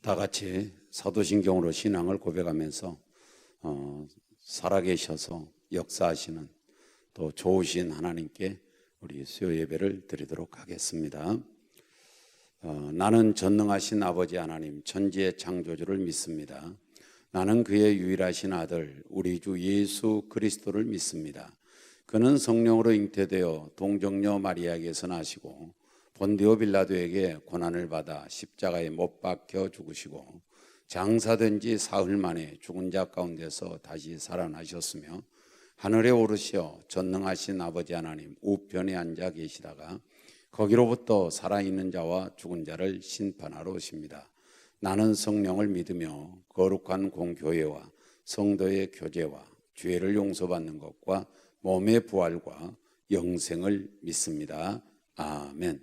다 같이 사도신경으로 신앙을 고백하면서 살아계셔서 역사하시는 또 좋으신 하나님께 우리 수요 예배를 드리도록 하겠습니다. 나는 전능하신 아버지 하나님 천지의 창조주를 믿습니다. 나는 그의 유일하신 아들 우리 주 예수 그리스도를 믿습니다. 그는 성령으로 잉태되어 동정녀 마리아에게서 나시고 본디오 빌라도에게 고난을 받아 십자가에 못 박혀 죽으시고 장사된 지 사흘 만에 죽은 자 가운데서 다시 살아나셨으며 하늘에 오르시어 전능하신 아버지 하나님 우편에 앉아 계시다가 거기로부터 살아있는 자와 죽은 자를 심판하러 오십니다. 나는 성령을 믿으며 거룩한 공교회와 성도의 교제와 죄를 용서받는 것과 몸의 부활과 영생을 믿습니다. 아멘.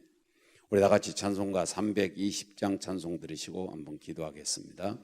우리 다 같이 찬송가 320장 찬송 들으시고 한번 기도하겠습니다.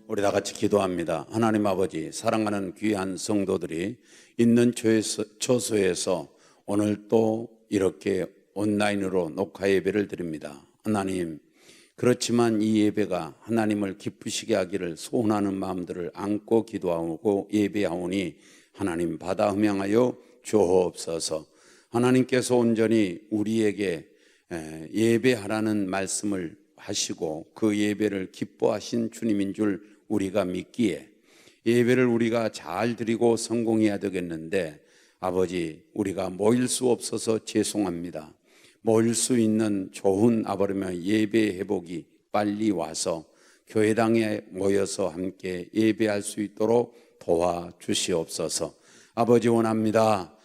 우리 다 같이 기도합니다. 하나님 아버지, 사랑하는 귀한 성도들이 있는 처소에서 오늘 또 이렇게 온라인으로 녹화 예배를 드립니다. 하나님, 그렇지만 이 예배가 하나님을 기쁘시게 하기를 소원하는 마음들을 안고 기도하고 예배하오니 하나님 받아 흠양하여 주옵소서. 하나님께서 온전히 우리에게 예배하라는 말씀을 하시고 그 예배를 기뻐하신 주님인 줄 우리가 믿기에 예배를 우리가 잘 드리고 성공해야 되겠는데 아버지, 우리가 모일 수 없어서 죄송합니다. 모일 수 있는 좋은 아버지의 예배 회복이 빨리 와서 교회당에 모여서 함께 예배할 수 있도록 도와주시옵소서. 아버지, 원합니다.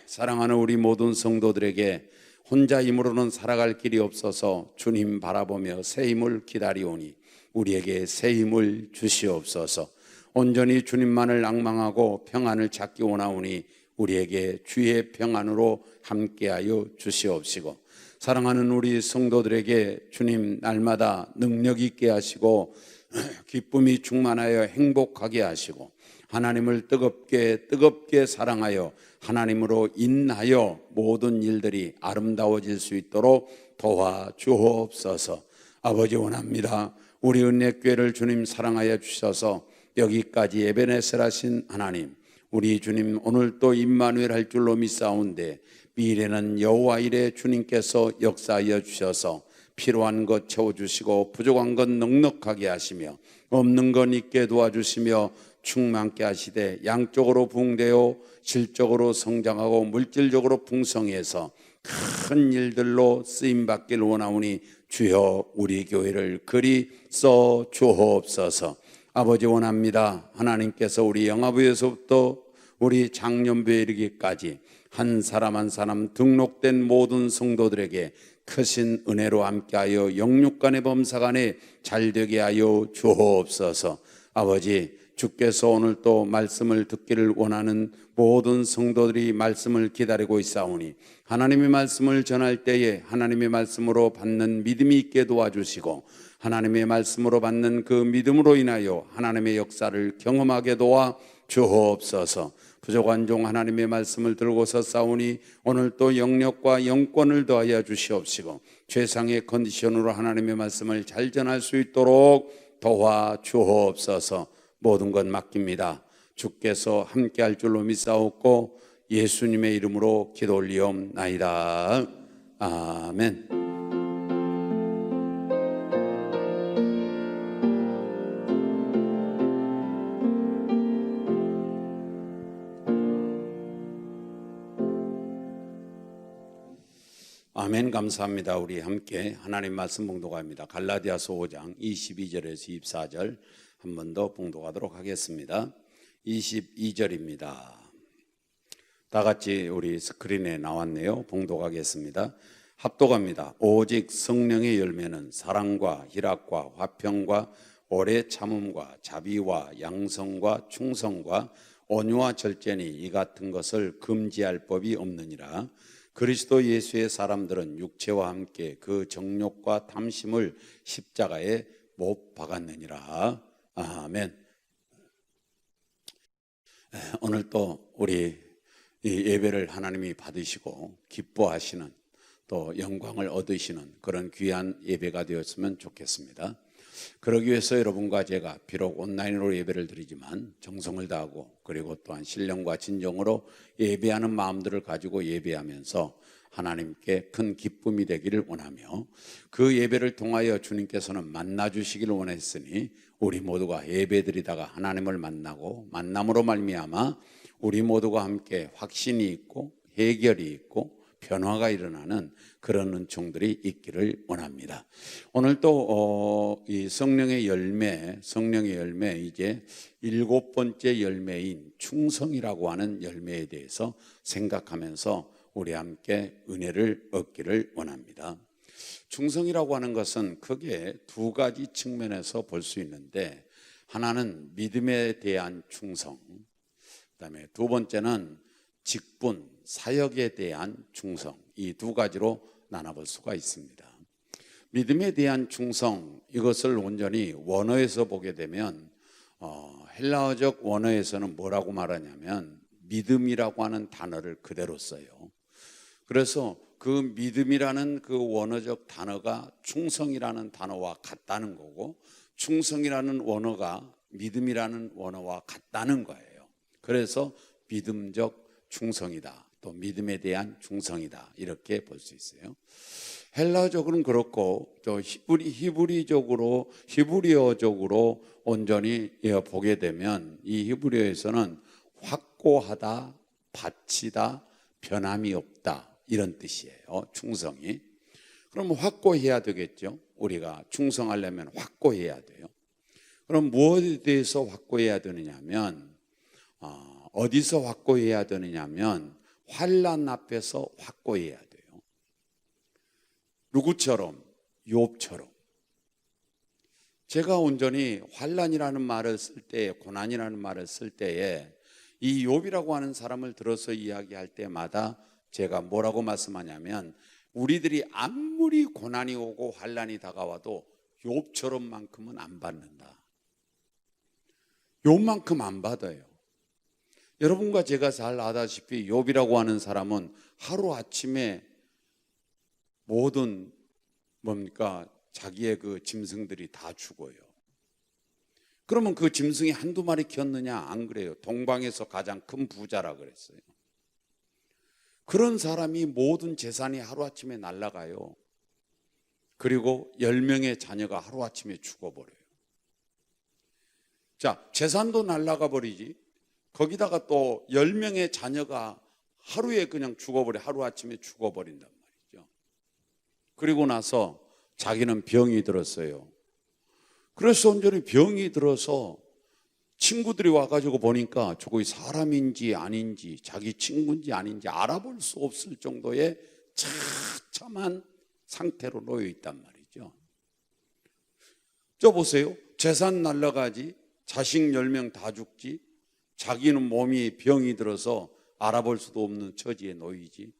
사랑하는 우리 모든 성도들에게 혼자 힘으로는 살아갈 길이 없어서 주님 바라보며 새 힘을 기다리오니 우리에게 새 힘을 주시옵소서. 온전히 주님만을 앙망하고 평안을 찾기 원하오니 우리에게 주의 평안으로 함께하여 주시옵시고, 사랑하는 우리 성도들에게 주님 날마다 능력 있게 하시고 기쁨이 충만하여 행복하게 하시고 하나님을 뜨겁게 사랑하여 하나님으로 인하여 모든 일들이 아름다워질 수 있도록 도와주옵소서. 아버지 원합니다. 우리 은혜교회를 주님 사랑하여 주셔서 여기까지 에베네셀 하신 하나님, 우리 주님 오늘 또 임마누엘 할 줄로 믿사온데 미래는 여호와 이레 주님께서 역사하여 주셔서 필요한 것 채워주시고 부족한 것 넉넉하게 하시며 없는 것 있게 도와주시며 충만케 하시되 양쪽으로 부흥되어 질적으로 성장하고 물질적으로 풍성해서 큰 일들로 쓰임받길 원하오니 주여 우리 교회를 그리 써 주옵소서. 아버지 원합니다. 하나님께서 우리 영화부에서부터 우리 장년부에 이르기까지 한 사람 한 사람 등록된 모든 성도들에게 크신 은혜로 함께하여 영육간의 범사간에 잘되게 하여 주옵소서. 아버지, 주께서 오늘 또 말씀을 듣기를 원하는 모든 성도들이 말씀을 기다리고 있사오니 하나님의 말씀을 전할 때에 하나님의 말씀으로 받는 믿음이 있게 도와주시고 하나님의 말씀으로 받는 그 믿음으로 인하여 하나님의 역사를 경험하게 도와 주옵소서. 부족한 종 하나님의 말씀을 들고서 싸우니 오늘 또 영력과 영권을 더하여 주시옵시고 최상의 컨디션으로 하나님의 말씀을 잘 전할 수 있도록 도와 주옵소서. 모든 것 맡깁니다. 주께서 함께할 줄로 믿사옵고 예수님의 이름으로 기도 올리옵나이다. 아멘. 아멘. 감사합니다. 우리 함께 하나님 말씀 봉독합니다. 갈라디아서 5장 22절에서 24절 한 번 더 봉독하도록 하겠습니다. 22절입니다. 다 같이 우리 스크린에 나왔네요. 봉독하겠습니다. 합독합니다. 오직 성령의 열매는 사랑과 희락과 화평과 오래 참음과 자비와 양성과 충성과 온유와 절제니 이 같은 것을 금지할 법이 없느니라. 그리스도 예수의 사람들은 육체와 함께 그 정욕과 탐심을 십자가에 못 박았느니라. 아멘. 오늘 또 우리 이 예배를 하나님이 받으시고 기뻐하시는 또 영광을 얻으시는 그런 귀한 예배가 되었으면 좋겠습니다. 그러기 위해서 여러분과 제가 비록 온라인으로 예배를 드리지만 정성을 다하고 그리고 또한 신령과 진정으로 예배하는 마음들을 가지고 예배하면서 하나님께 큰 기쁨이 되기를 원하며 그 예배를 통하여 주님께서는 만나 주시기를 원했으니 우리 모두가 예배드리다가 하나님을 만나고 만남으로 말미암아 우리 모두가 함께 확신이 있고 해결이 있고 변화가 일어나는 그런 은총들이 있기를 원합니다. 오늘 또 이 성령의 열매 이제 7번째 열매인 충성이라고 하는 열매에 대해서 생각하면서 우리 함께 은혜를 얻기를 원합니다. 충성이라고 하는 것은 크게 두 가지 측면에서 볼 수 있는데 하나는 믿음에 대한 충성, 그다음에 두 번째는 직분, 사역에 대한 충성, 이 두 가지로 나눠볼 수가 있습니다. 믿음에 대한 충성, 이것을 온전히 원어에서 보게 되면 헬라어적 원어에서는 뭐라고 말하냐면 믿음이라고 하는 단어를 그대로 써요. 그래서 그 믿음이라는 그 원어적 단어가 충성이라는 단어와 같다는 거고 충성이라는 원어가 믿음이라는 원어와 같다는 거예요. 그래서 믿음적 충성이다, 또 믿음에 대한 충성이다, 이렇게 볼 수 있어요. 헬라어적으로는 그렇고 또 히브리어적으로 온전히 보게 되면 이 히브리어에서는 확고하다, 바치다, 변함이 없다, 이런 뜻이에요. 충성이. 그럼 확고해야 되겠죠. 우리가 충성하려면 확고해야 돼요. 그럼 무엇에 대해서 확고해야 되느냐면 어디서 확고해야 되느냐면 환난 앞에서 확고해야 돼요. 누구처럼? 욥처럼. 제가 온전히 환난이라는 말을 쓸 때, 고난이라는 말을 쓸 때에 이 욥이라고 하는 사람을 들어서 이야기할 때마다 제가 뭐라고 말씀하냐면 우리들이 아무리 고난이 오고 환난이 다가와도 욥처럼만큼은 안 받는다. 욥만큼 안 받아요. 여러분과 제가 잘 아다시피 욥이라고 하는 사람은 하루아침에 모든 뭡니까? 자기의 그 짐승들이 다 죽어요. 그러면 그 짐승이 한두 마리 키웠느냐? 안 그래요. 동방에서 가장 큰 부자라 그랬어요. 그런 사람이 모든 재산이 하루아침에 날아가요. 그리고 10명의 자녀가 하루아침에 죽어버려요. 자, 재산도 날아가 버리지. 거기다가 또 10명의 자녀가 하루에 그냥 죽어버려. 하루아침에 죽어버린단 말이죠. 그리고 나서 자기는 병이 들었어요. 그래서 온전히 병이 들어서 친구들이 와가지고 보니까 저거 사람인지 아닌지 자기 친구인지 아닌지 알아볼 수 없을 정도의 처참한 상태로 놓여 있단 말이죠. 저 보세요. 재산 날라가지, 자식 10명 다 죽지, 자기는 몸이 병이 들어서 알아볼 수도 없는 처지에 놓이지.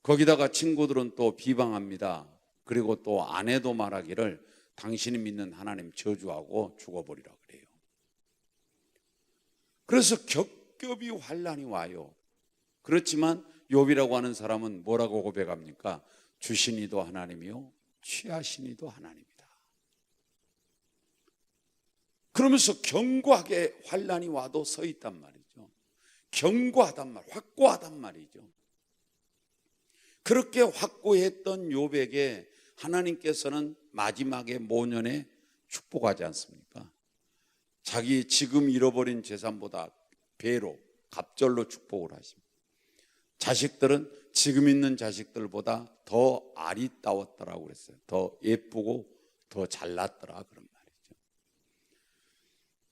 거기다가 친구들은 또 비방합니다. 그리고 또 아내도 말하기를 당신이 믿는 하나님 저주하고 죽어버리라 그래요. 그래서 겹겹이 환난이 와요. 그렇지만 욥이라고 하는 사람은 뭐라고 고백합니까? 주시니도 하나님이요 취하시니도 하나님이다. 그러면서 견고하게 환난이 와도 서 있단 말이죠. 견고하단 말, 확고하단 말이죠. 그렇게 확고했던 욥에게 하나님께서는 마지막에 모년에 축복하지 않습니까? 자기 지금 잃어버린 재산보다 배로 갑절로 축복을 하십니다. 자식들은 지금 있는 자식들보다 더 아리따웠더라고 그랬어요. 더 예쁘고 더 잘났더라 그런 말이죠.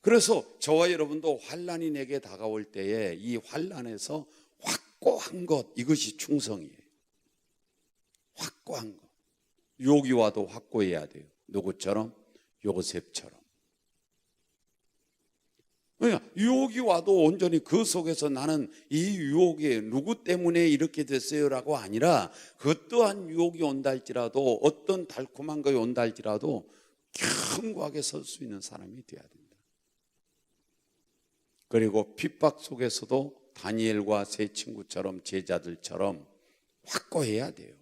그래서 저와 여러분도 환난이 내게 다가올 때에 이 환난에서 확고한 것, 이것이 충성이에요. 확고한 것. 유혹이 와도 확고해야 돼요. 누구처럼? 요셉처럼. 그러니까 유혹이 와도 온전히 그 속에서 나는 이 유혹에 누구 때문에 이렇게 됐어요라고 아니라 그 또한 유혹이 온다 할지라도 어떤 달콤한 것이 온다 할지라도 견고하게 설 수 있는 사람이 되어야 된다. 그리고 핍박 속에서도 다니엘과 세 친구처럼 제자들처럼 확고해야 돼요.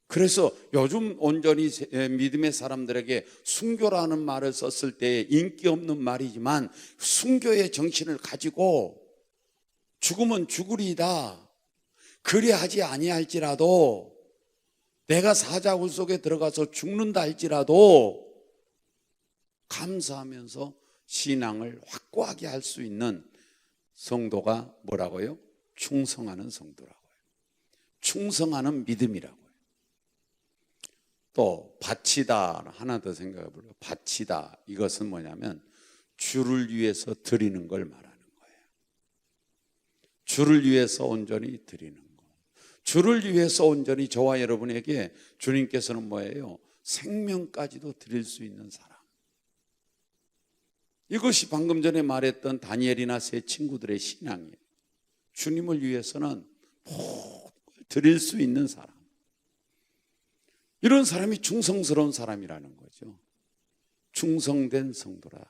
그래서 요즘 온전히 믿음의 사람들에게 순교라는 말을 썼을 때 인기 없는 말이지만 순교의 정신을 가지고 죽으면 죽으리이다. 그리하지 아니할지라도 내가 사자굴 속에 들어가서 죽는다 할지라도 감사하면서 신앙을 확고하게 할 수 있는 성도가 뭐라고요? 충성하는 성도라고요. 충성하는 믿음이라고요. 또 바치다 하나 더 생각해 볼까요? 바치다 이것은 뭐냐면 주를 위해서 드리는 걸 말하는 거예요. 주를 위해서 온전히 드리는 거. 주를 위해서 온전히 저와 여러분에게 주님께서는 뭐예요? 생명까지도 드릴 수 있는 사람. 이것이 방금 전에 말했던 다니엘이나 세 친구들의 신앙이에요. 주님을 위해서는 모든 걸 드릴 수 있는 사람. 이런 사람이 충성스러운 사람이라는 거죠. 충성된 성도라.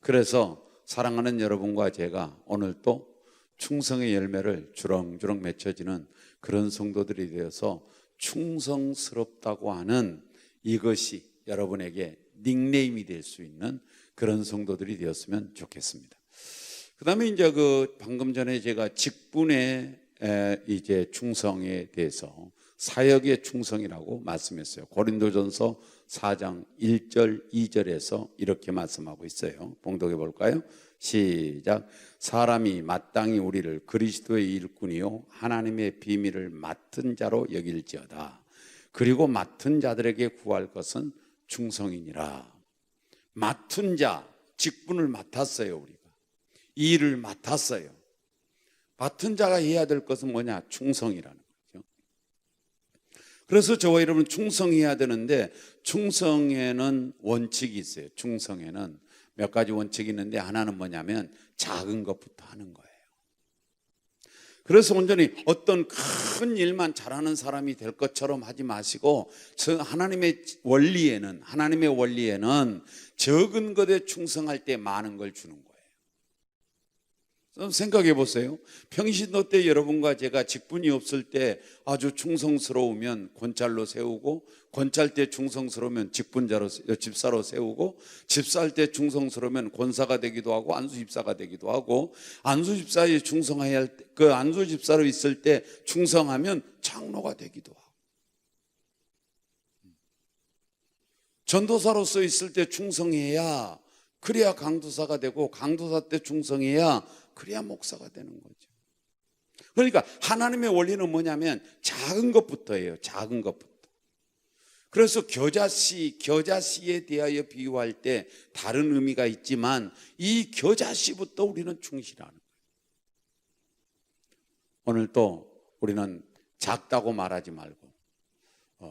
그래서 사랑하는 여러분과 제가 오늘 또 충성의 열매를 주렁주렁 맺혀지는 그런 성도들이 되어서 충성스럽다고 하는 이것이 여러분에게 닉네임이 될 수 있는 그런 성도들이 되었으면 좋겠습니다. 그 다음에 이제 방금 전에 제가 직분의 이제 충성에 대해서 사역의 충성이라고 말씀했어요. 고린도전서 4장 1절 2절에서 이렇게 말씀하고 있어요. 봉독해 볼까요? 시작. 사람이 마땅히 우리를 그리스도의 일꾼이요 하나님의 비밀을 맡은 자로 여길지어다. 그리고 맡은 자들에게 구할 것은 충성이니라. 맡은 자, 직분을 맡았어요. 우리가 이 일을 맡았어요. 맡은 자가 해야 될 것은 뭐냐? 충성이라는 거죠. 그래서 저와 여러분 충성해야 되는데 충성에는 원칙이 있어요. 충성에는 몇 가지 원칙이 있는데 하나는 뭐냐면 작은 것부터 하는 거예요. 그래서 온전히 어떤 큰 일만 잘하는 사람이 될 것처럼 하지 마시고 하나님의 원리에는 적은 것에 충성할 때 많은 걸 주는 거예요. 생각해 보세요. 평신도 때 여러분과 제가 직분이 없을 때 아주 충성스러우면 권찰로 세우고, 권찰 때 충성스러우면 집사로 세우고, 집사할 때 충성스러우면 권사가 되기도 하고 안수집사가 되기도 하고, 안수집사에 충성해야 할 때, 그 안수집사로 있을 때 충성하면 장로가 되기도 하고, 전도사로서 있을 때 충성해야 그래야 강도사가 되고, 강도사 때 충성해야 그래야 목사가 되는 거죠. 그러니까 하나님의 원리는 뭐냐면 작은 것부터예요. 작은 것부터. 그래서 겨자씨에 대하여 비유할 때 다른 의미가 있지만 이 겨자씨부터 우리는 충실하는 거예요. 오늘 또 우리는 작다고 말하지 말고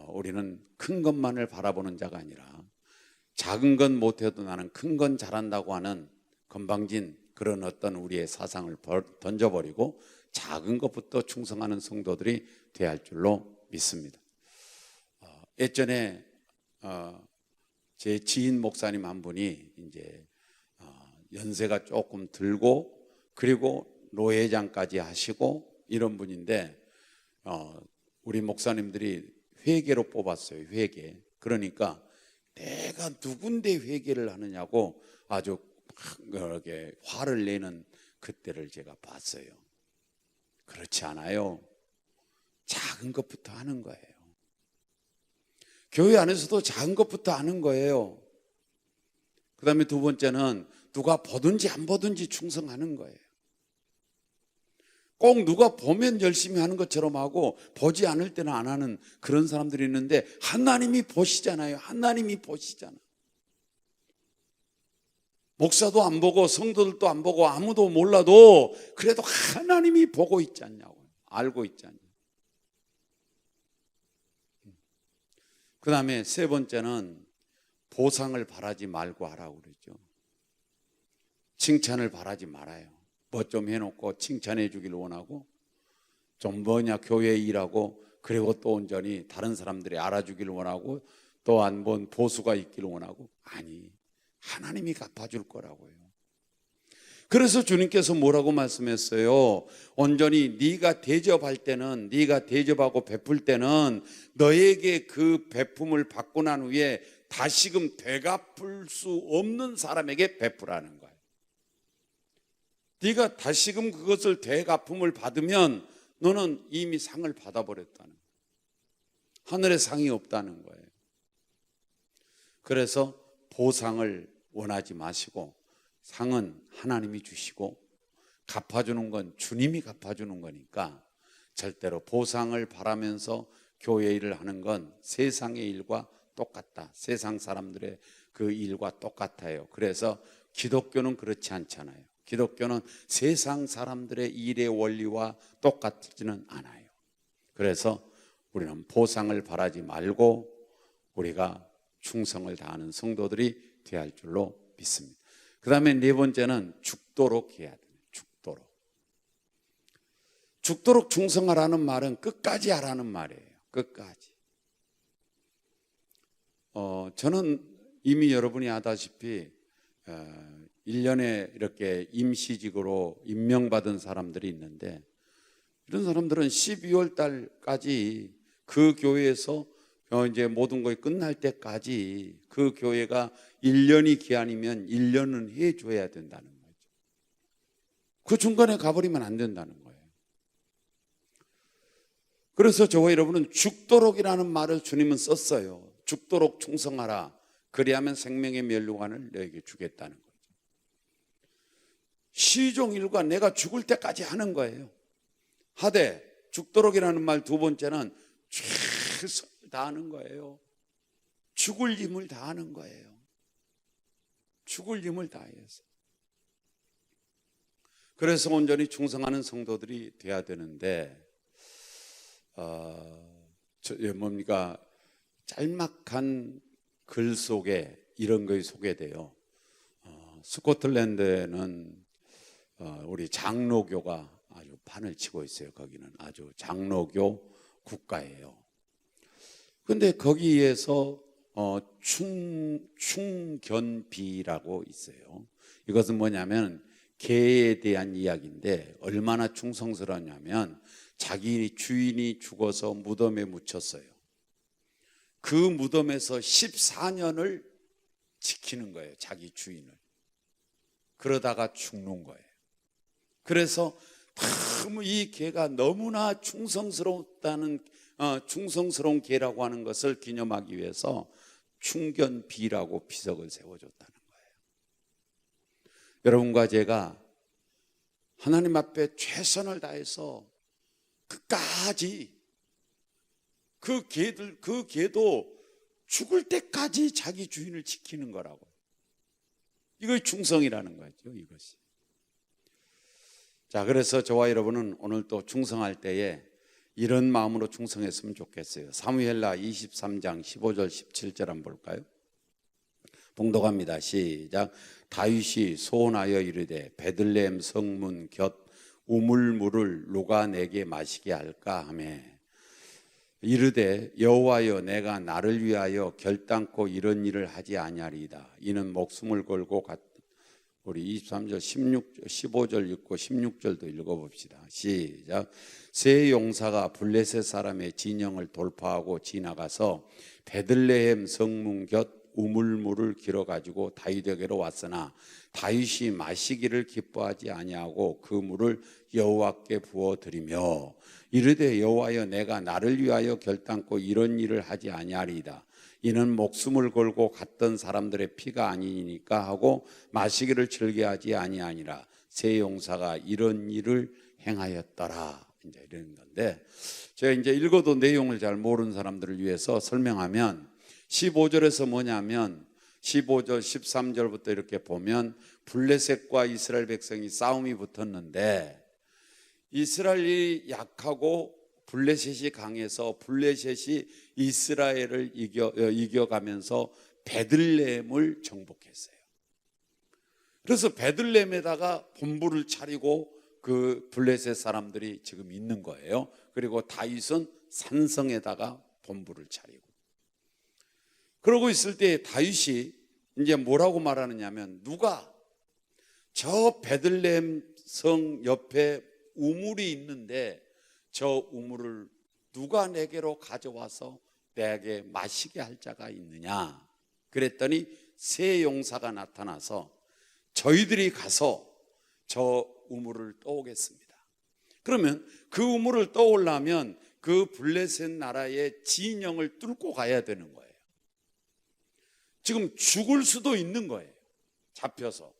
우리는 큰 것만을 바라보는 자가 아니라 작은 건 못해도 나는 큰 건 잘한다고 하는 건방진 그런 어떤 우리의 사상을 던져버리고 작은 것부터 충성하는 성도들이 돼야 할 줄로 믿습니다. 예전에 제 지인 목사님 한 분이 이제 연세가 조금 들고 그리고 노회장까지 하시고 이런 분인데 우리 목사님들이 회계로 뽑았어요. 회계. 그러니까 내가 누군데 회계를 하느냐고 아주 그렇게 화를 내는 그때를 제가 봤어요. 그렇지 않아요. 작은 것부터 하는 거예요. 교회 안에서도 작은 것부터 하는 거예요. 그 다음에 두 번째는 누가 보든지 안 보든지 충성하는 거예요. 꼭 누가 보면 열심히 하는 것처럼 하고 보지 않을 때는 안 하는 그런 사람들이 있는데 하나님이 보시잖아요. 하나님이 보시잖아. 목사도 안 보고 성도들도 안 보고 아무도 몰라도 그래도 하나님이 보고 있지 않냐고, 알고 있지 않냐고. 그 다음에 세 번째는 보상을 바라지 말고 하라고 그러죠. 칭찬을 바라지 말아요. 뭐 좀 해놓고 칭찬해 주길 원하고 좀 뭐냐 교회에 일하고 그리고 또 온전히 다른 사람들이 알아주길 원하고 또 한 번 보수가 있길 원하고, 아니, 하나님이 갚아줄 거라고요. 그래서 주님께서 뭐라고 말씀했어요? 온전히 네가 대접할 때는, 네가 대접하고 베풀 때는 너에게 그 베품을 받고 난 후에 다시금 되갚을 수 없는 사람에게 베풀라는 거예요. 네가 다시금 그것을 되갚음을 받으면 너는 이미 상을 받아버렸다는 거예요. 하늘에 상이 없다는 거예요. 그래서 보상을 원하지 마시고 상은 하나님이 주시고 갚아주는 건 주님이 갚아주는 거니까 절대로 보상을 바라면서 교회 일을 하는 건 세상의 일과 똑같다. 세상 사람들의 그 일과 똑같아요. 그래서 기독교는 그렇지 않잖아요. 기독교는 세상 사람들의 일의 원리와 똑같지는 않아요. 그래서 우리는 보상을 바라지 말고 우리가 충성을 다하는 성도들이 되어야 할 줄로 믿습니다. 그 다음에 네 번째는 죽도록 해야 돼요. 죽도록 충성하라는 말은 끝까지 하라는 말이에요. 끝까지. 저는 이미 여러분이 아다시피 1년에 이렇게 임시직으로 임명받은 사람들이 있는데 이런 사람들은 12월 달까지 그 교회에서 이제 모든 것이 끝날 때까지 그 교회가 1년이 기한이면 1년은 해줘야 된다는 거죠. 그 중간에 가버리면 안 된다는 거예요. 그래서 저와 여러분은 죽도록이라는 말을 주님은 썼어요. 죽도록 충성하라. 그리하면 생명의 면류관을 너에게 주겠다는 거죠. 시종일관 내가 죽을 때까지 하는 거예요. 하되 죽도록이라는 말 두 번째는 최선을 다하는 거예요. 죽을 힘을 다하는 거예요. 죽을 힘을 다해서. 그래서 온전히 충성하는 성도들이 돼야 되는데 뭡니까? 짤막한 글 속에 이런 것이 소개돼요. 스코틀랜드에는 우리 장로교가 아주 판을 치고 있어요. 거기는 아주 장로교 국가예요. 그런데 거기에서 충견비라고 있어요. 이것은 뭐냐면 개에 대한 이야기인데 얼마나 충성스러웠냐면 자기 주인이 죽어서 무덤에 묻혔어요. 그 무덤에서 14년을 지키는 거예요, 자기 주인을. 그러다가 죽는 거예요. 그래서 이 개가 너무나 충성스러운 개라고 하는 것을 기념하기 위해서 충견비라고 비석을 세워줬다는 거예요. 여러분과 제가 하나님 앞에 최선을 다해서 끝까지 그 개도 죽을 때까지 자기 주인을 지키는 거라고. 이것이 충성이라는 거죠, 이것이. 자, 그래서 저와 여러분은 오늘 또 충성할 때에 이런 마음으로 충성했으면 좋겠어요. 사무엘하 23장 15절 17절 한번 볼까요? 봉독합니다. 시작. 다윗이 소원하여 이르되 베들레헴 성문 곁 우물물을 누가 내게 마시게 할까 하매 이르되 여호와여 내가 나를 위하여 결단코 이런 일을 하지 아니하리이다. 이는 목숨을 걸고 우리 23절 15절 읽고 16절도 읽어봅시다. 시작. 세 용사가 블레셋 사람의 진영을 돌파하고 지나가서 베들레헴 성문 곁 우물물을 길어가지고 다윗에게로 왔으나 다윗이 마시기를 기뻐하지 아니하고 그 물을 여호와께 부어드리며 이르되 여호와여 내가 나를 위하여 결단코 이런 일을 하지 아니하리이다. 이는 목숨을 걸고 갔던 사람들의 피가 아니니까 하고 마시기를 즐겨하지 아니하니라. 세 용사가 이런 일을 행하였더라. 이제 이런 건데 제가 이제 읽어도 내용을 잘 모르는 사람들을 위해서 설명하면 15절에서 뭐냐면 15절 13절부터 이렇게 보면 블레셋과 이스라엘 백성이 싸움이 붙었는데 이스라엘이 약하고 블레셋이 강해서 블레셋이 이스라엘을 이겨가면서 베들레헴을 정복했어요. 그래서 베들레헴에다가 본부를 차리고 그 블레셋 사람들이 지금 있는 거예요. 그리고 다윗은 산성에다가 본부를 차리고 그러고 있을 때 다윗이 이제 뭐라고 말하느냐면 누가 저 베들레헴 성 옆에 우물이 있는데 저 우물을 누가 내게로 가져와서 내게 마시게 할 자가 있느냐 그랬더니 세 용사가 나타나서 저희들이 가서 저 우물을 떠오겠습니다. 그러면 그 우물을 떠오려면 그 블레셋 나라의 진영을 뚫고 가야 되는 거예요. 지금 죽을 수도 있는 거예요. 잡혀서.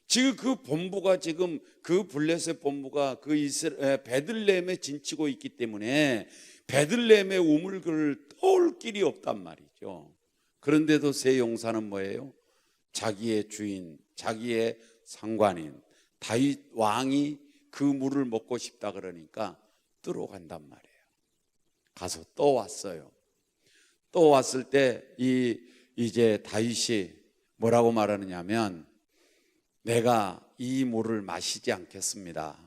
지금 그 본부가 지금 그 블레셋 본부가 그 베들레헴에 진치고 있기 때문에 베들레헴의 우물을 떠올 길이 없단 말이죠. 그런데도 세 용사는 뭐예요? 자기의 주인, 자기의 상관인 다윗 왕이 그 물을 먹고 싶다 그러니까 뜨러 간단 말이에요. 가서 떠왔어요. 떠왔을 때 이제 다윗이 뭐라고 말하느냐면 내가 이 물을 마시지 않겠습니다.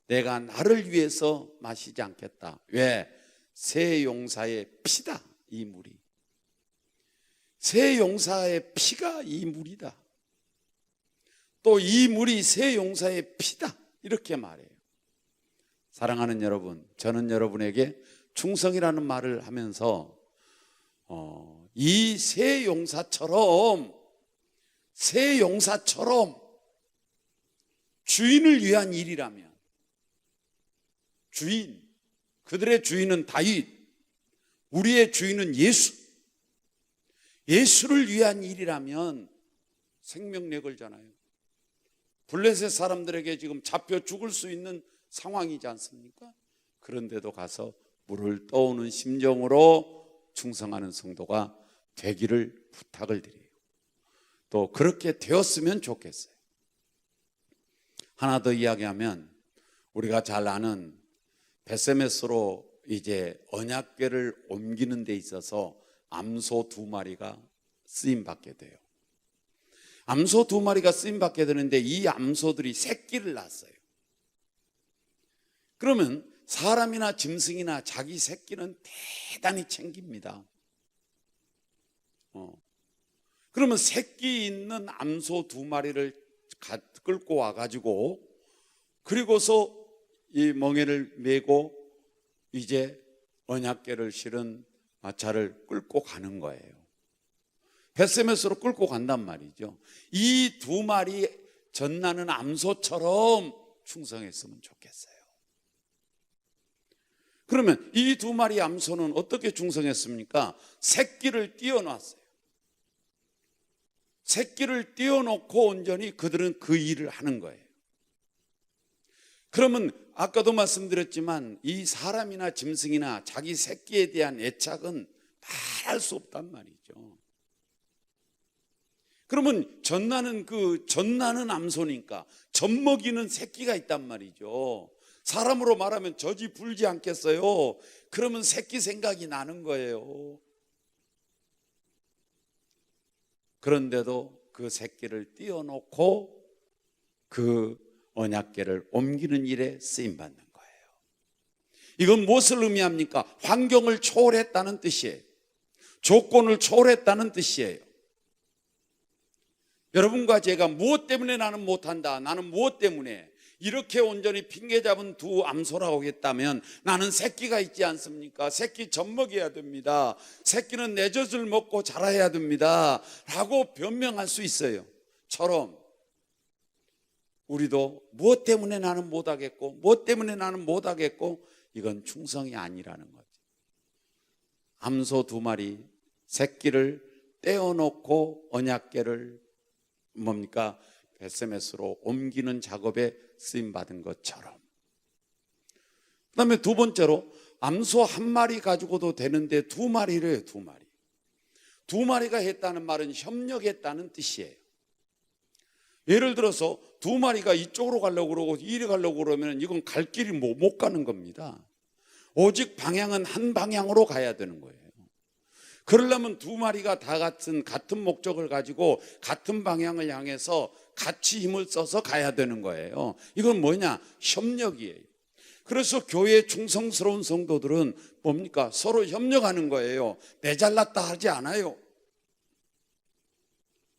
내가 나를 위해서 마시지 않겠다. 왜? 세 용사의 피다. 이 물이. 세 용사의 피가 이 물이다. 또 이 물이 세 용사의 피다. 이렇게 말해요. 사랑하는 여러분, 저는 여러분에게 충성이라는 말을 하면서 이 세 용사처럼 주인을 위한 일이라면 그들의 주인은 다윗, 우리의 주인은 예수를 위한 일이라면 생명 내걸잖아요. 블레셋 사람들에게 지금 잡혀 죽을 수 있는 상황이지 않습니까? 그런데도 가서 물을 떠오는 심정으로 충성하는 성도가 되기를 부탁을 드려요. 또 그렇게 되었으면 좋겠어요. 하나 더 이야기하면 우리가 잘 아는 베세메스로 이제 언약궤를 옮기는 데 있어서 암소 2마리가 쓰임 받게 돼요. 암소 2마리가 쓰임 받게 되는데 이 암소들이 새끼를 낳았어요. 그러면 사람이나 짐승이나 자기 새끼는 대단히 챙깁니다. 그러면 새끼 있는 암소 2마리를 끌고 와가지고 그리고서 이 멍에를 메고 이제 언약궤를 실은 마차를 끌고 가는 거예요. 벳세메스로 끌고 간단 말이죠. 이 두 마리 전나는 암소처럼 충성했으면 좋겠어요. 그러면 이 두 마리 암소는 어떻게 충성했습니까? 새끼를 띄워놨어요. 새끼를 띄워놓고 온전히 그들은 그 일을 하는 거예요. 그러면 아까도 말씀드렸지만 이 사람이나 짐승이나 자기 새끼에 대한 애착은 말할 수 없단 말이죠. 그러면 전나는 암소니까 젖먹이는 새끼가 있단 말이죠. 사람으로 말하면 젖이 불지 않겠어요? 그러면 새끼 생각이 나는 거예요. 그런데도 그 새끼를 띄워놓고 그 언약궤를 옮기는 일에 쓰임받는 거예요. 이건 무엇을 의미합니까? 환경을 초월했다는 뜻이에요. 조건을 초월했다는 뜻이에요. 여러분과 제가 무엇 때문에 나는 못한다, 나는 무엇 때문에 이렇게 온전히 핑계 잡은 두 암소라고 했다면 나는 새끼가 있지 않습니까? 새끼 젖 먹여야 됩니다. 새끼는 내 젖을 먹고 자라야 됩니다 라고 변명할 수 있어요. 처럼 우리도 무엇 때문에 나는 못하겠고 무엇 때문에 나는 못하겠고 이건 충성이 아니라는 거죠. 암소 두 마리 새끼를 떼어놓고 언약궤를 뭡니까? 벳세메스로 옮기는 작업에 쓰임받은 것처럼. 그 다음에 두 번째로 암소 한 마리 가지고도 되는데 두 마리를 해요. 두 마리. 두 마리가 했다는 말은 협력했다는 뜻이에요. 예를 들어서 두 마리가 이쪽으로 가려고 그러고 이리 가려고 그러면 이건 갈 길이 못 가는 겁니다. 오직 방향은 한 방향으로 가야 되는 거예요. 그러려면 두 마리가 다 같은 목적을 가지고 같은 방향을 향해서 같이 힘을 써서 가야 되는 거예요. 이건 뭐냐? 협력이에요. 그래서 교회에 충성스러운 성도들은 뭡니까? 서로 협력하는 거예요. 내 잘났다 하지 않아요.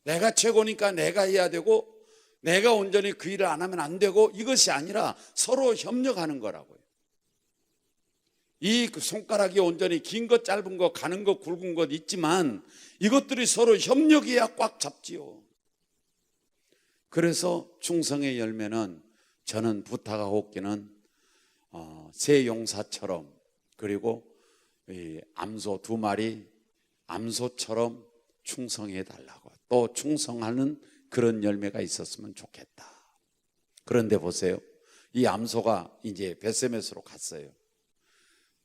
내가 최고니까 내가 해야 되고 내가 온전히 그 일을 안 하면 안 되고 이것이 아니라 서로 협력하는 거라고요. 이 손가락이 온전히 긴 것 짧은 것 가는 것 굵은 것 있지만 이것들이 서로 협력해야 꽉 잡지요. 그래서 충성의 열매는 저는 부탁하옵기는 새 용사처럼 그리고 이 암소 두 마리 암소처럼 충성해 달라고 또 충성하는 그런 열매가 있었으면 좋겠다. 그런데 보세요. 이 암소가 이제 벳세메스로 갔어요.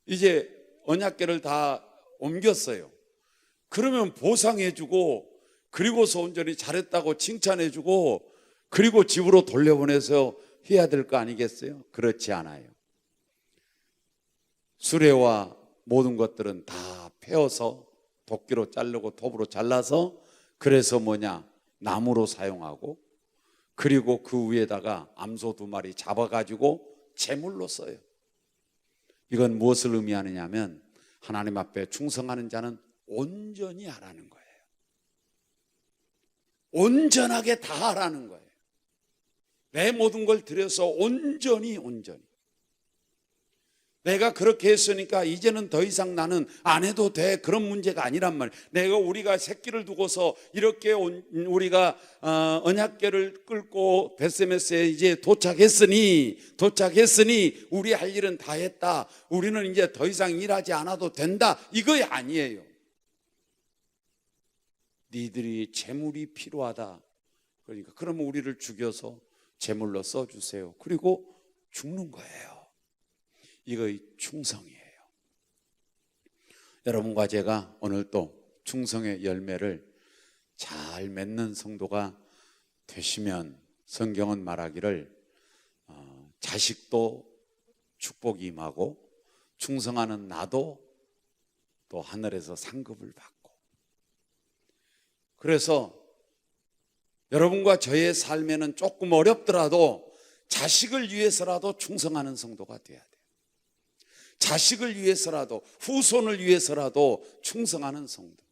이제 언약궤를 다 옮겼어요. 그러면 보상해주고 그리고서 온전히 잘했다고 칭찬해주고 그리고 집으로 돌려보내서 해야 될 거 아니겠어요? 그렇지 않아요. 수레와 모든 것들은 다 패어서 도끼로 자르고 톱으로 잘라서 그래서 뭐냐? 나무로 사용하고 그리고 그 위에다가 암소 두 마리 잡아가지고 제물로 써요. 이건 무엇을 의미하느냐 하면 하나님 앞에 충성하는 자는 온전히 하라는 거예요. 온전하게 다 하라는 거예요. 내 모든 걸 들여서 온전히 내가 그렇게 했으니까 이제는 더 이상 나는 안 해도 돼 그런 문제가 아니란 말이에요. 우리가 새끼를 두고서 이렇게 우리가 언약궤를 끌고 벳세메스에 이제 도착했으니 우리 할 일은 다 했다. 우리는 이제 더 이상 일하지 않아도 된다. 이거 아니에요. 니들이 재물이 필요하다. 그러니까 그러면 우리를 죽여서 재물로 써주세요. 그리고 죽는 거예요. 이거의 충성이에요. 여러분과 제가 오늘 또 충성의 열매를 잘 맺는 성도가 되시면 성경은 말하기를 자식도 축복이 임하고 충성하는 나도 또 하늘에서 상급을 받고 그래서 여러분과 저의 삶에는 조금 어렵더라도 자식을 위해서라도 충성하는 성도가 돼야 돼요. 자식을 위해서라도 후손을 위해서라도 충성하는 성도.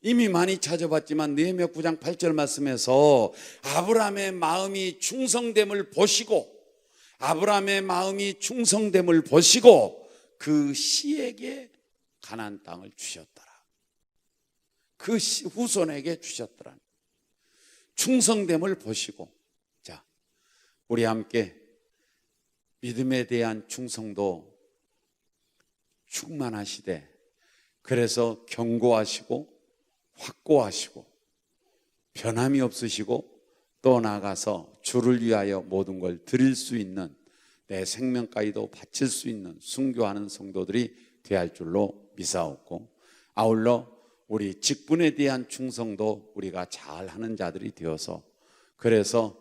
이미 많이 찾아봤지만 느헤미야 9장 8절 말씀에서 아브라함의 마음이 충성됨을 보시고, 아브라함의 마음이 충성됨을 보시고 그 씨에게 가나안 땅을 주셨더라. 그 후손에게 주셨더라. 충성됨을 보시고. 자, 우리 함께 믿음에 대한 충성도 충만하시되, 그래서 견고하시고 확고하시고 변함이 없으시고 또 나아가서 주를 위하여 모든 걸 드릴 수 있는, 내 생명까지도 바칠 수 있는 순교하는 성도들이 되어야 할 줄로 믿사옵고, 아울러 우리 직분에 대한 충성도 우리가 잘하는 자들이 되어서, 그래서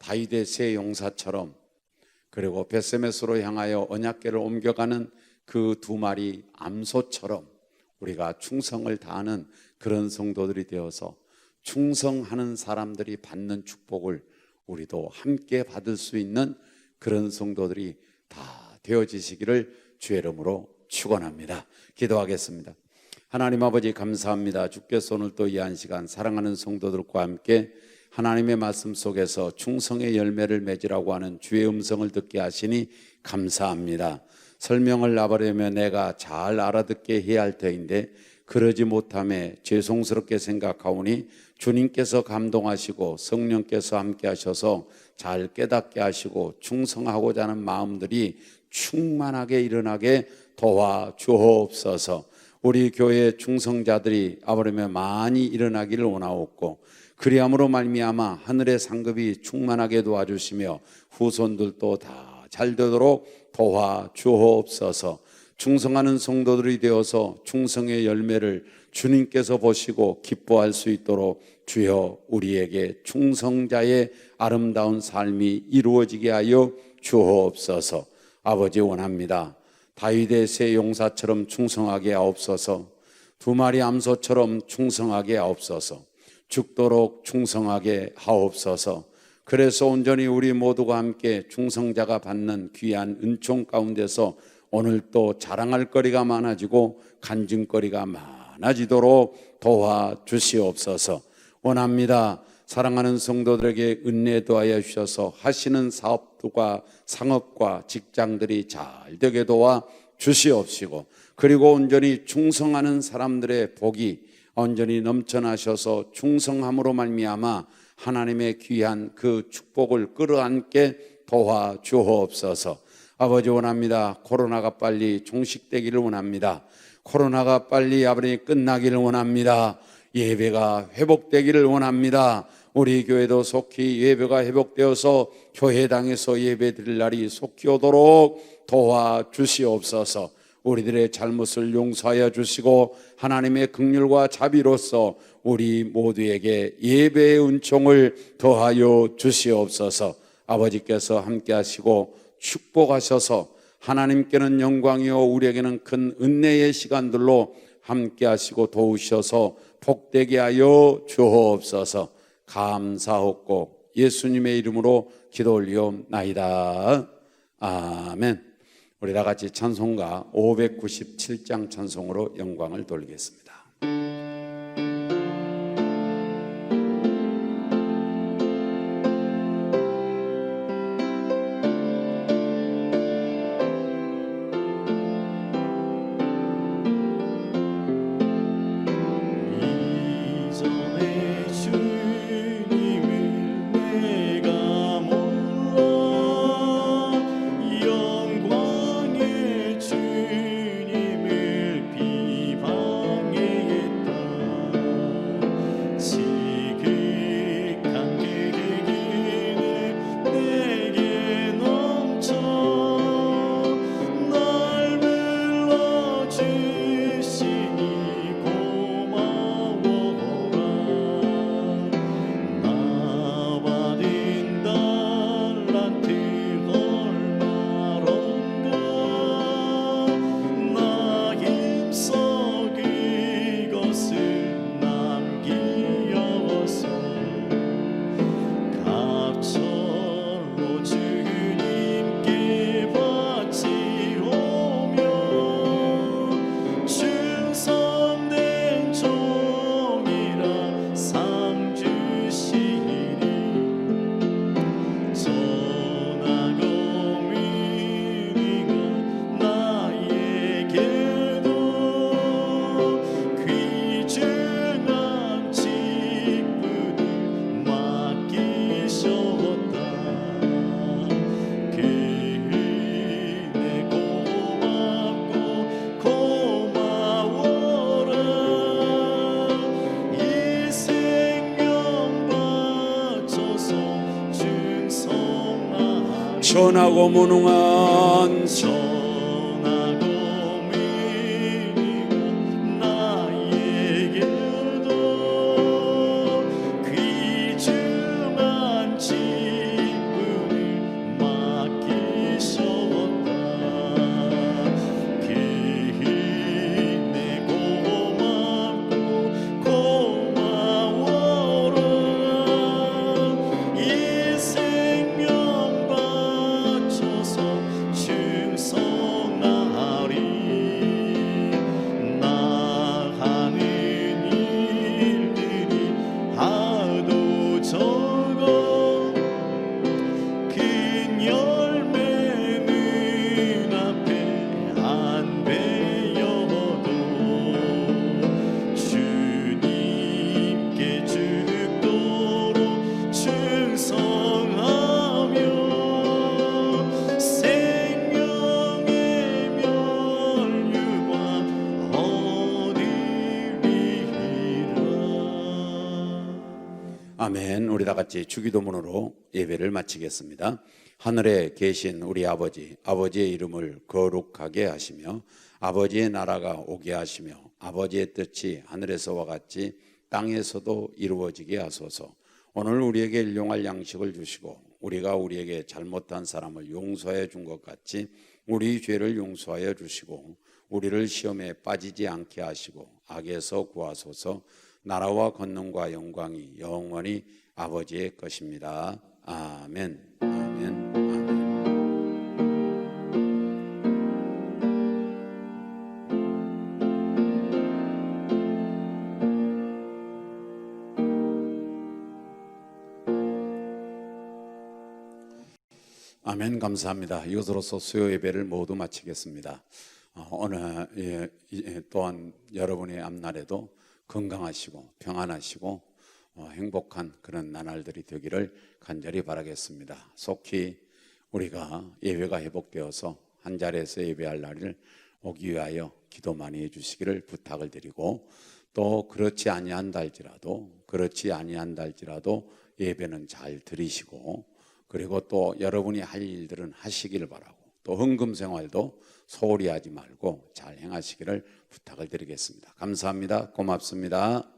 다윗의 세 용사처럼, 그리고 벳세메스로 향하여 언약궤를 옮겨가는 그 두 마리 암소처럼 우리가 충성을 다하는 그런 성도들이 되어서 충성하는 사람들이 받는 축복을 우리도 함께 받을 수 있는 그런 성도들이 다 되어지시기를 주의 이름으로 축원합니다. 기도하겠습니다. 하나님 아버지, 감사합니다. 주께서 오늘 또 이 한 시간 사랑하는 성도들과 함께 하나님의 말씀 속에서 충성의 열매를 맺으라고 하는 주의 음성을 듣게 하시니 감사합니다. 설명을 나버리면 내가 잘 알아듣게 해야 할 터인데 그러지 못함에 죄송스럽게 생각하오니 주님께서 감동하시고 성령께서 함께 하셔서 잘 깨닫게 하시고 충성하고자 하는 마음들이 충만하게 일어나게 도와주옵소서. 우리 교회 충성자들이 아버지면 많이 일어나기를 원하옵고, 그리함으로 말미암아 하늘의 상급이 충만하게 도와주시며 후손들도 다 잘 되도록 도와주옵소서. 충성하는 성도들이 되어서 충성의 열매를 주님께서 보시고 기뻐할 수 있도록 주여 우리에게 충성자의 아름다운 삶이 이루어지게 하여 주옵소서. 아버지, 원합니다. 다윗의 세 용사처럼 충성하게 하옵소서. 두 마리 암소처럼 충성하게 하옵소서. 죽도록 충성하게 하옵소서. 그래서 온전히 우리 모두가 함께 충성자가 받는 귀한 은총 가운데서 오늘 또 자랑할 거리가 많아지고 간증거리가 많아지도록 도와주시옵소서. 원합니다. 사랑하는 성도들에게 은혜 더하여 주셔서 하시는 사업과 상업과 직장들이 잘 되게 도와 주시옵시고, 그리고 온전히 충성하는 사람들의 복이 온전히 넘쳐나셔서 충성함으로 말미암아 하나님의 귀한 그 축복을 끌어안게 도와주옵소서. 아버지, 원합니다. 코로나가 빨리 종식되기를 원합니다. 코로나가 빨리 아버지 끝나기를 원합니다. 예배가 회복되기를 원합니다. 우리 교회도 속히 예배가 회복되어서 교회당에서 예배 드릴 날이 속히 오도록 도와주시옵소서. 우리들의 잘못을 용서하여 주시고 하나님의 긍휼과 자비로서 우리 모두에게 예배의 은총을 더하여 주시옵소서. 아버지께서 함께 하시고 축복하셔서 하나님께는 영광이요 우리에게는 큰 은혜의 시간들로 함께 하시고 도우셔서 복되게 하여 주옵소서. 감사하옵고 예수님의 이름으로 기도 올리옵나이다. 아멘. 우리 다 같이 찬송가 597장 찬송으로 영광을 돌리겠습니다. 영광의 주님을 비방했다. 전하고 무능한 전하고 미리고 나에게도 귀중한 직분을 맡기셨다. 귀히 내 고맙고 고마워라. 이 생명 바쳐서 충성하리. 나 하는 일들이 하도 적어 큰 열매는 앞에 안 되어도 주님께 죽도록 충성하며 생명의 면류관 얻으리라. 아멘. 우리 다 같이 주기도문으로 예배를 마치겠습니다. 하늘에 계신 우리 아버지, 아버지의 이름을 거룩하게 하시며 아버지의 나라가 오게 하시며 아버지의 뜻이 하늘에서와 같이 땅에서도 이루어지게 하소서. 오늘 우리에게 일용할 양식을 주시고 우리가 우리에게 잘못한 사람을 용서해 준 것 같이 우리 죄를 용서하여 주시고 우리를 시험에 빠지지 않게 하시고 악에서 구하소서. 나라와 권능과 영광이 영원히 아버지의 것입니다. 아멘. 아멘. 아멘. 아멘. 감사합니다. 이것으로서 수요 예배를 모두 마치겠습니다. 오늘 또한 여러분의 앞날에도 건강하시고 평안하시고 행복한 그런 나날들이 되기를 간절히 바라겠습니다. 속히 우리가 예배가 회복되어서 한 자리에서 예배할 날을 오기 위하여 기도 많이 해주시기를 부탁을 드리고, 또 그렇지 아니한다 할지라도 예배는 잘 드리시고, 그리고 또 여러분이 할 일들은 하시기를 바라고, 또 헌금 생활도 소홀히 하지 말고 잘 행하시기를 부탁을 드리겠습니다. 감사합니다. 고맙습니다.